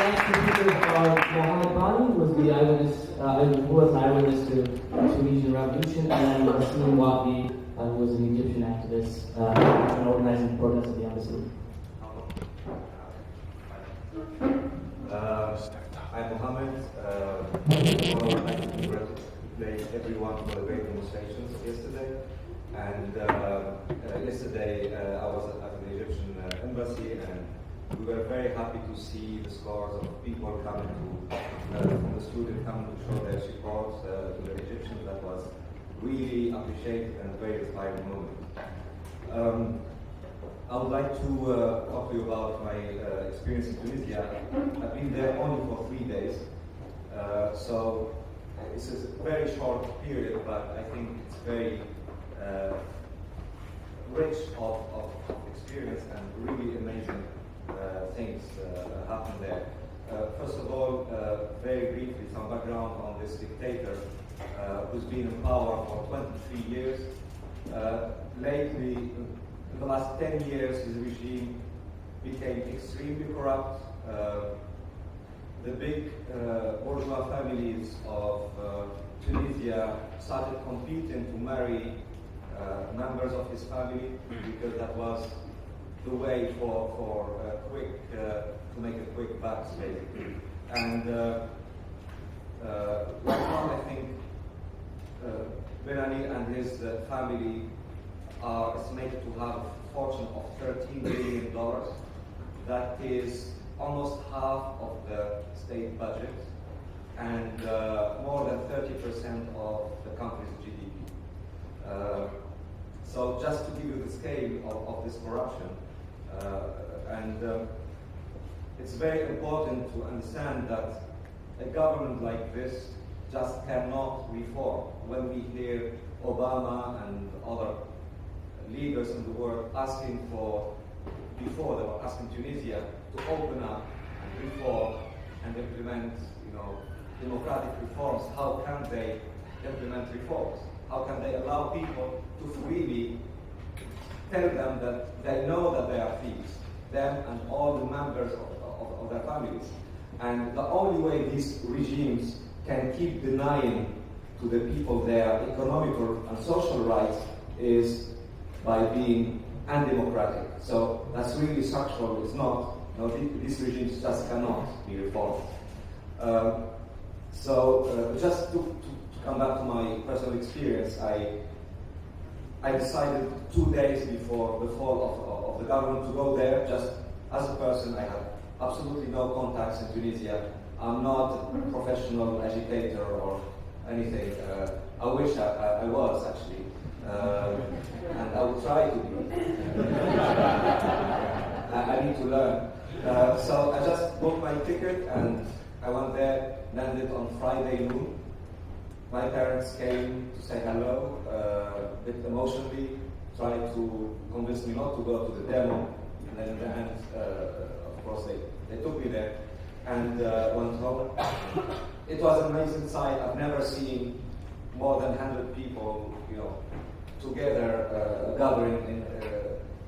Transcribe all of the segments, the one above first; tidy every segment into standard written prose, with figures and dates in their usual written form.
Mohammed Bani was the eyewitness, who was an eyewitness to the Tunisian revolution, and then Wasim Wabi, who was an Egyptian activist and organizing protests at the embassy. I'm Mohammed. I would like to congratulate everyone for the great demonstrations yesterday. And yesterday I was at the Egyptian embassy, and we were very happy to see the scores of people coming from the students coming to show their support to the Egyptians. That was really appreciated and a very inspiring moment. I would like to talk to you about my experience in Tunisia. I've been there only for 3 days, so it's a very short period, but I think it's very rich of experience and really amazing things happen there. First of all, very briefly, some background on this dictator who's been in power for 23 years. Lately, in the last 10 years, his regime became extremely corrupt. The big bourgeois families of Tunisia started competing to marry members of his family, because that was the way for quick to make a quick bucks, basically. And right now, I think Ben Ali and his family are estimated to have a fortune of $13 billion. That is almost half of the state budget and more than 30% of the country's GDP. So just to give you the scale of this corruption, it's very important to understand that a government like this just cannot reform. When we hear Obama and other leaders in the world asking before they were asking Tunisia to open up and reform and implement, democratic reforms, how can they implement reforms? How can they allow people to freely tell them that they know that they are thieves, them and all the members of their families? And the only way these regimes can keep denying to the people their economical and social rights is by being undemocratic. So that's really structural. It's not, these regimes just cannot be reformed. Just to come back to my personal experience, I decided 2 days before the fall of the government to go there just as a person. I have absolutely no contacts in Tunisia. I'm not a professional agitator or anything. I wish I was, actually. And I will try to be. I need to learn. So I just booked my ticket and I went there, landed on Friday noon. My parents came to say hello, a bit emotionally, tried to convince me not to go to the demo, and then in the end, of course, they took me there and went home. It was an amazing sight. I've never seen more than 100 people, together gathering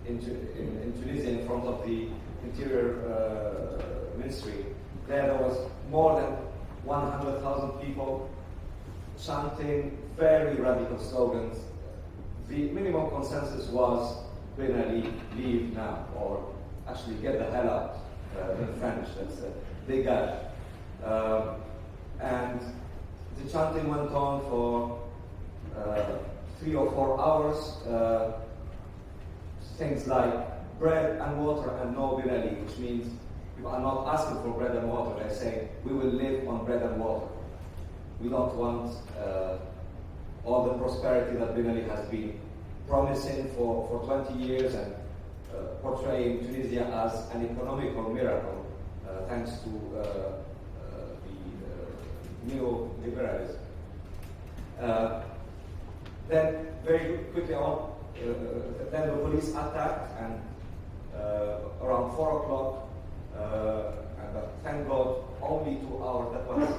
in Tunisia in front of the Interior Ministry. There was more than 100,000 people chanting very radical slogans. The minimum consensus was Ben Ali, leave now, or actually get the hell out, in French, that's dégage. And the chanting went on for 3 or 4 hours. Things like bread and water and no Ben Ali, which means you are not asking for bread and water. They're saying, we will live on bread and water. We don't want all the prosperity that Ben Ali has been promising for 20 years and portraying Tunisia as an economical miracle, thanks to the neoliberalism. Then, very quickly on, then the police attacked, and around 4 o'clock, and thank God, only 2 hours, that was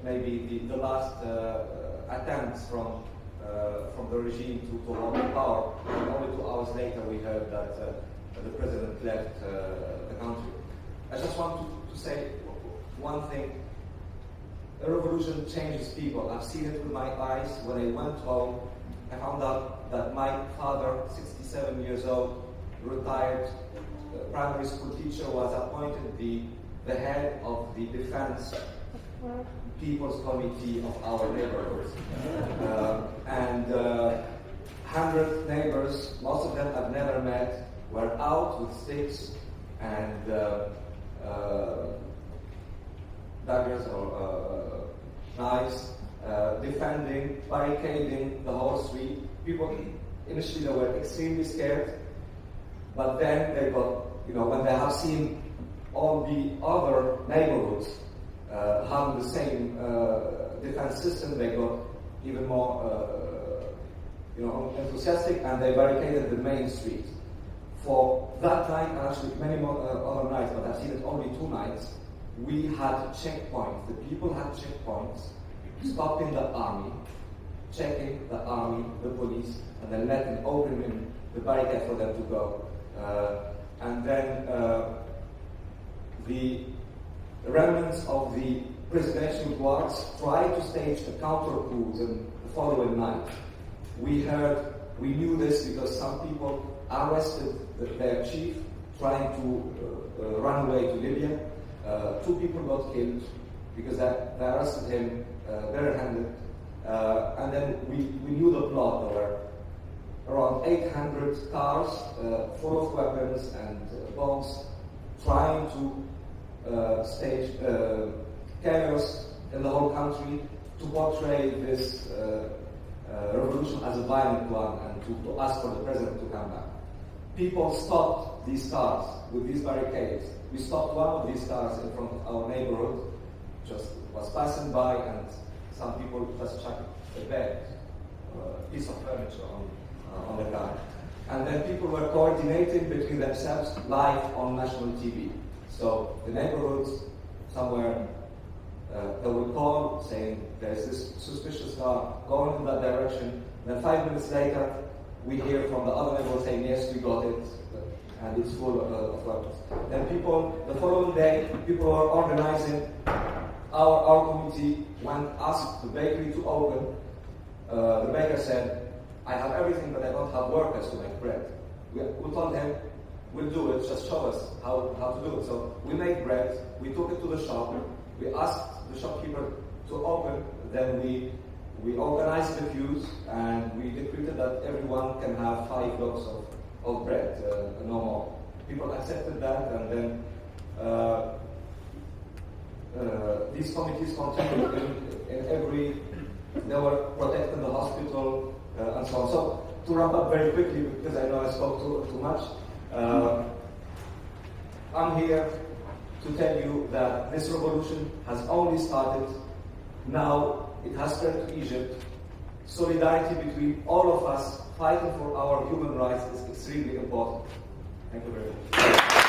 maybe the last attempts from the regime to hold the power. And only 2 hours later we heard that the president left the country. I just want to say one thing. A revolution changes people. I've seen it with my eyes. When I went home, I found out that my father, 67 years old, retired primary school teacher, was appointed the head of the defense People's Committee of our neighborhood. And 100 neighbors, most of them I've never met, were out with sticks and daggers or knives, defending, barricading the whole street. People, initially they were extremely scared, but then they got, when they have seen all the other neighborhoods having the same defense system, they got even more enthusiastic, and they barricaded the main street. For that night, and actually many more other nights, but I've seen it only 2 nights, we had checkpoints. The people had checkpoints, stopping the army, checking the army, the police, and then letting open the barricade for them to go. And then the remnants of the presidential guards tried to stage a counter coup the following night. We knew this because some people arrested their chief trying to run away to Libya. 2 people got killed because they arrested him barehanded. And then we knew the plot. There were around 800 cars full of weapons and bombs trying to stage chaos in the whole country to portray this revolution as a violent one and to ask for the president to come back. People stopped these cars with these barricades. We stopped one of these cars in front of our neighborhood, just was passing by, and some people just chucked a bed, a piece of furniture on the car. And then people were coordinating between themselves live on national TV. So the neighborhoods somewhere, they will call saying there's this suspicious car going in that direction. Then 5 minutes later, we hear from the other neighborhood saying, yes, we got it, and it's full of weapons. Then the following day, people were organizing. Our committee went, asked the bakery to open. The baker said, I have everything, but I don't have workers to make bread. We told him, we'll do it, just show us how to do it. So we made bread, we took it to the shop, we asked the shopkeeper to open, then we organized the queues, and we decreed that everyone can have 5 loaves of bread, no more. People accepted that, and then these committees continued in every, they were protecting the hospital, and so on. So to wrap up very quickly, because I know I spoke too much, I'm here to tell you that this revolution has only started. Now it has spread to Egypt. Solidarity between all of us fighting for our human rights is extremely important. Thank you very much.